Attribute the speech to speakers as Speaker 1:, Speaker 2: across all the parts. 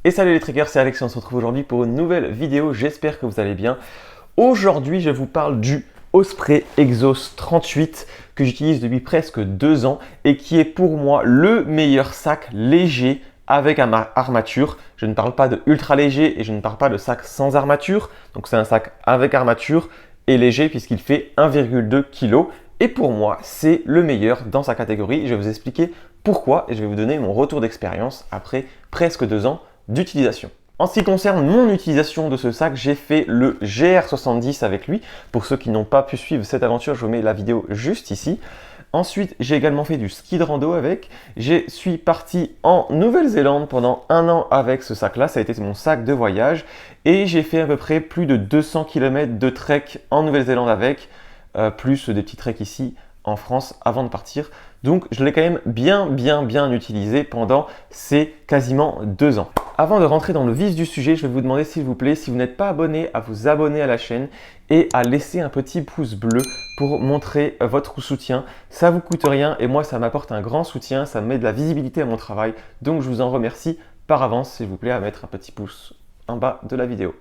Speaker 1: Et salut les trekkers, c'est Alex et on se retrouve aujourd'hui pour une nouvelle vidéo, j'espère que vous allez bien. Aujourd'hui je vous parle du Osprey Exos 38 que j'utilise depuis presque 2 ans et qui est pour moi le meilleur sac léger avec armature. Je ne parle pas de ultra léger et je ne parle pas de sac sans armature, donc c'est un sac avec armature et léger puisqu'il fait 1,2 kg. Et pour moi, c'est le meilleur dans sa catégorie. Je vais vous expliquer pourquoi et je vais vous donner mon retour d'expérience après presque 2 ans d'utilisation. En ce qui concerne mon utilisation de ce sac, j'ai fait le GR70 avec lui. Pour ceux qui n'ont pas pu suivre cette aventure, je vous mets la vidéo juste ici. Ensuite, j'ai également fait du ski de rando avec. Je suis parti en Nouvelle-Zélande pendant 1 an avec ce sac-là. Ça a été mon sac de voyage. Et j'ai fait à peu près plus de 200 km de trek en Nouvelle-Zélande avec, plus des petits treks ici en France avant de partir. Donc, je l'ai quand même bien utilisé pendant ces quasiment 2 ans. Avant de rentrer dans le vif du sujet, je vais vous demander s'il vous plaît, si vous n'êtes pas abonné, à vous abonner à la chaîne et à laisser un petit pouce bleu pour montrer votre soutien. Ça vous coûte rien et moi ça m'apporte un grand soutien, ça me met de la visibilité à mon travail. Donc je vous en remercie par avance, s'il vous plaît, à mettre un petit pouce en bas de la vidéo.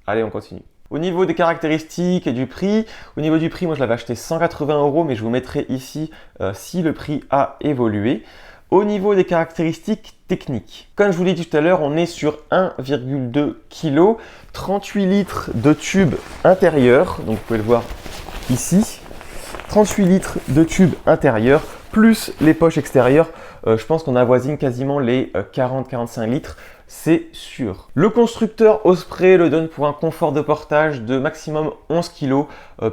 Speaker 1: Allez, on continue. Au niveau des caractéristiques et du prix, moi je l'avais acheté 180 €, mais je vous mettrai ici si le prix a évolué. Au niveau des caractéristiques techniques, comme je vous l'ai dit tout à l'heure, on est sur 1,2 kg, 38 litres de tube intérieur, donc vous pouvez le voir ici, 38 litres de tube intérieur, plus les poches extérieures, je pense qu'on avoisine quasiment les 40-45 litres, c'est sûr. Le constructeur Osprey le donne pour un confort de portage de maximum 11 kg.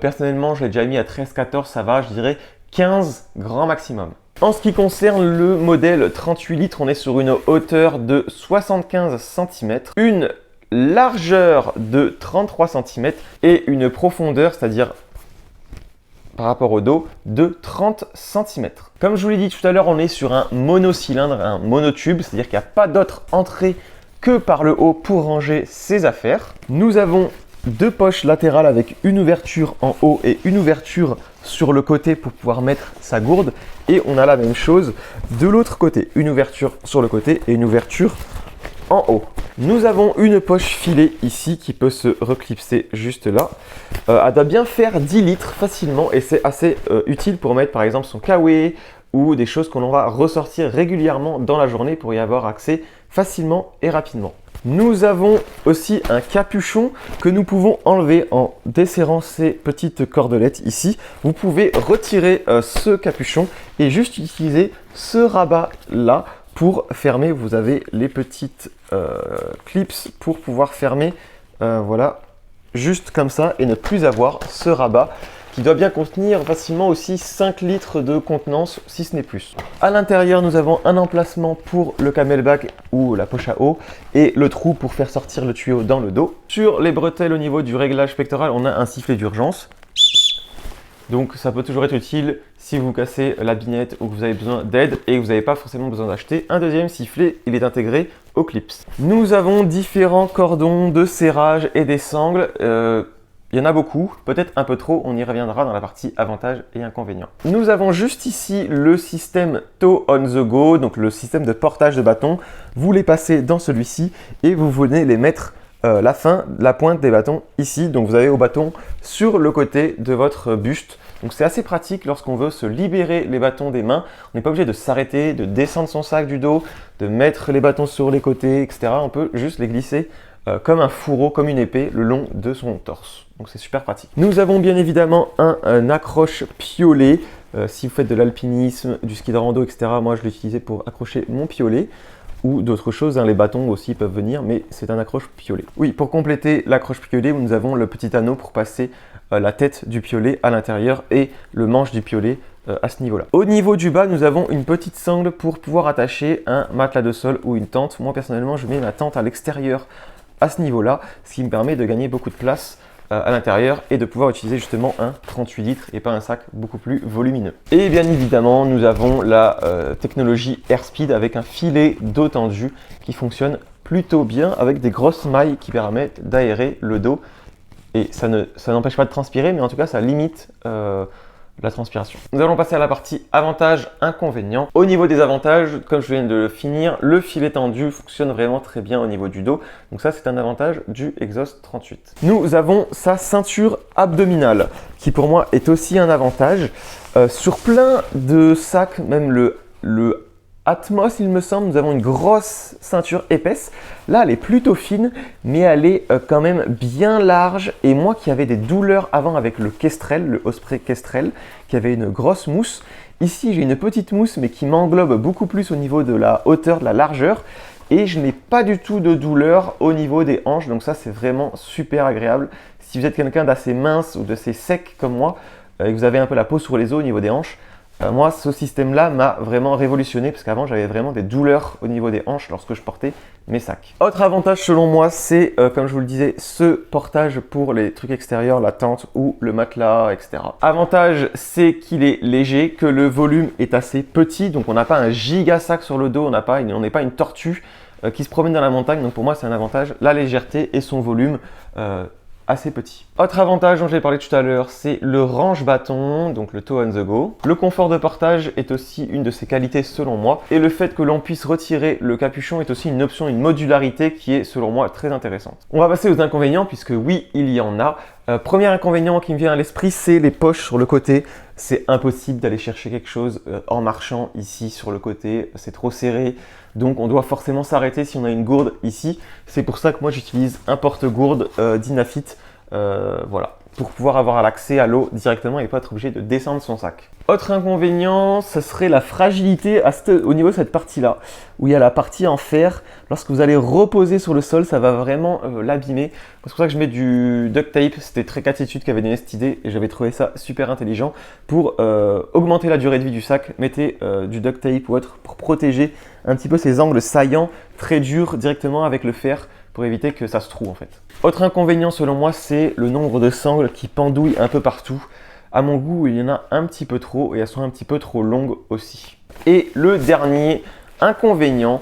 Speaker 1: Personnellement, je l'ai déjà mis à 13-14, ça va, je dirais 15 grand maximum. En ce qui concerne le modèle 38 litres, on est sur une hauteur de 75 cm, une largeur de 33 cm et une profondeur, c'est-à-dire par rapport au dos, de 30 cm. Comme je vous l'ai dit tout à l'heure, on est sur un monocylindre, un monotube, c'est-à-dire qu'il n'y a pas d'autre entrée que par le haut pour ranger ses affaires. Nous avons 2 poches latérales avec une ouverture en haut et une ouverture sur le côté pour pouvoir mettre sa gourde. Et on a la même chose de l'autre côté, une ouverture sur le côté et une ouverture en haut. Nous avons une poche filet ici qui peut se reclipser juste là. Elle doit bien faire 10 litres facilement et c'est assez utile pour mettre par exemple son kawaii ou des choses qu'on va ressortir régulièrement dans la journée pour y avoir accès facilement et rapidement. Nous avons aussi un capuchon que nous pouvons enlever en desserrant ces petites cordelettes ici. Vous pouvez retirer ce capuchon et juste utiliser ce rabat là pour fermer. Vous avez les petites clips pour pouvoir fermer, voilà, juste comme ça et ne plus avoir ce rabat qui doit bien contenir facilement aussi 5 litres de contenance si ce n'est plus. À l'intérieur, nous avons un emplacement pour le camelback ou la poche à eau et le trou pour faire sortir le tuyau dans le dos. Sur les bretelles au niveau du réglage pectoral, on a un sifflet d'urgence. Donc ça peut toujours être utile si vous cassez la binette ou que vous avez besoin d'aide et que vous n'avez pas forcément besoin d'acheter un deuxième sifflet, il est intégré au clips. Nous avons différents cordons de serrage et des sangles. Il y en a beaucoup, peut-être un peu trop, on y reviendra dans la partie avantages et inconvénients. Nous avons juste ici le système Tow on the Go, donc le système de portage de bâton. Vous les passez dans celui-ci et vous venez les mettre la pointe des bâtons ici. Donc vous avez au bâton sur le côté de votre buste. Donc c'est assez pratique lorsqu'on veut se libérer les bâtons des mains. On n'est pas obligé de s'arrêter, de descendre son sac du dos, de mettre les bâtons sur les côtés, etc. On peut juste les glisser comme un fourreau, comme une épée, le long de son torse. Donc c'est super pratique. Nous avons bien évidemment un accroche piolet. Si vous faites de l'alpinisme, du ski de rando, etc., moi je l'utilisais pour accrocher mon piolet ou d'autres choses. Les bâtons aussi peuvent venir, mais c'est un accroche piolet. Oui, pour compléter l'accroche piolet, nous avons le petit anneau pour passer la tête du piolet à l'intérieur et le manche du piolet à ce niveau-là. Au niveau du bas, nous avons une petite sangle pour pouvoir attacher un matelas de sol ou une tente. Moi personnellement, je mets ma tente à l'extérieur à ce niveau-là, ce qui me permet de gagner beaucoup de place à l'intérieur et de pouvoir utiliser justement un 38 litres et pas un sac beaucoup plus volumineux. Et bien évidemment, nous avons la technologie Airspeed avec un filet d'eau tendue qui fonctionne plutôt bien avec des grosses mailles qui permettent d'aérer le dos. Et ça n'empêche pas de transpirer, mais en tout cas, ça limite la transpiration. Nous allons passer à la partie avantages, inconvénients. Au niveau des avantages, comme je viens de le finir, le filet tendu fonctionne vraiment très bien au niveau du dos. Donc ça, c'est un avantage du Exhaust 38. Nous avons sa ceinture abdominale, qui pour moi est aussi un avantage. Sur plein de sacs, même le Atmos, il me semble, nous avons une grosse ceinture épaisse. Là, elle est plutôt fine, mais elle est quand même bien large. Et moi qui avais des douleurs avant avec le Kestrel, le Osprey Kestrel, qui avait une grosse mousse. Ici, j'ai une petite mousse, mais qui m'englobe beaucoup plus au niveau de la hauteur, de la largeur. Et je n'ai pas du tout de douleur au niveau des hanches. Donc ça, c'est vraiment super agréable. Si vous êtes quelqu'un d'assez mince ou d'assez sec comme moi, et que vous avez un peu la peau sur les os au niveau des hanches, moi, ce système-là m'a vraiment révolutionné parce qu'avant, j'avais vraiment des douleurs au niveau des hanches lorsque je portais mes sacs. Autre avantage selon moi, c'est, comme je vous le disais, ce portage pour les trucs extérieurs, la tente ou le matelas, etc. Avantage, c'est qu'il est léger, que le volume est assez petit. Donc, on n'a pas un giga sac sur le dos, on n'est pas une tortue qui se promène dans la montagne. Donc, pour moi, c'est un avantage, la légèreté et son volume assez petit. Autre avantage dont j'ai parlé tout à l'heure, c'est le range-bâton, donc le Tow on the Go. Le confort de portage est aussi une de ses qualités selon moi. Et le fait que l'on puisse retirer le capuchon est aussi une option, une modularité qui est selon moi très intéressante. On va passer aux inconvénients puisque oui, il y en a. Premier inconvénient qui me vient à l'esprit, c'est les poches sur le côté. C'est impossible d'aller chercher quelque chose en marchant ici sur le côté, c'est trop serré. Donc on doit forcément s'arrêter si on a une gourde ici. C'est pour ça que moi j'utilise un porte-gourde d'Inafit, voilà, pour pouvoir avoir l'accès à l'eau directement et pas être obligé de descendre son sac. Autre inconvénient, ce serait la fragilité au niveau de cette partie-là, où il y a la partie en fer. Lorsque vous allez reposer sur le sol, ça va vraiment l'abîmer. C'est pour ça que je mets du duct tape. C'était Trek Attitude qui avait donné cette idée et j'avais trouvé ça super intelligent. Pour augmenter la durée de vie du sac, mettez du duct tape ou autre pour protéger un petit peu ces angles saillants très durs directement avec le fer pour éviter que ça se trouve en fait. Autre inconvénient selon moi, c'est le nombre de sangles qui pendouillent un peu partout. À mon goût, il y en a un petit peu trop et elles sont un petit peu trop longues aussi. Et le dernier inconvénient,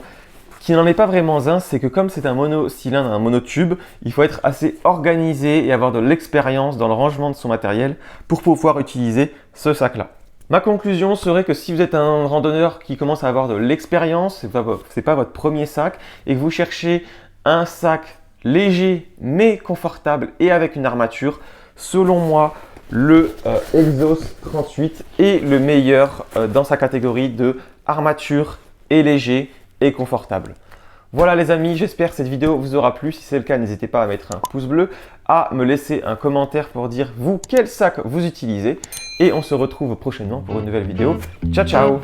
Speaker 1: qui n'en est pas vraiment un, c'est que comme c'est un monocylindre, un monotube, il faut être assez organisé et avoir de l'expérience dans le rangement de son matériel pour pouvoir utiliser ce sac-là. Ma conclusion serait que si vous êtes un randonneur qui commence à avoir de l'expérience, c'est pas votre premier sac et que vous cherchez un sac léger mais confortable et avec une armature, selon moi, le Exhaust 38 est le meilleur dans sa catégorie de armature et léger et confortable. Voilà les amis, j'espère que cette vidéo vous aura plu. Si c'est le cas, n'hésitez pas à mettre un pouce bleu, à me laisser un commentaire pour dire vous quel sac vous utilisez. Et on se retrouve prochainement pour une nouvelle vidéo. Ciao ciao!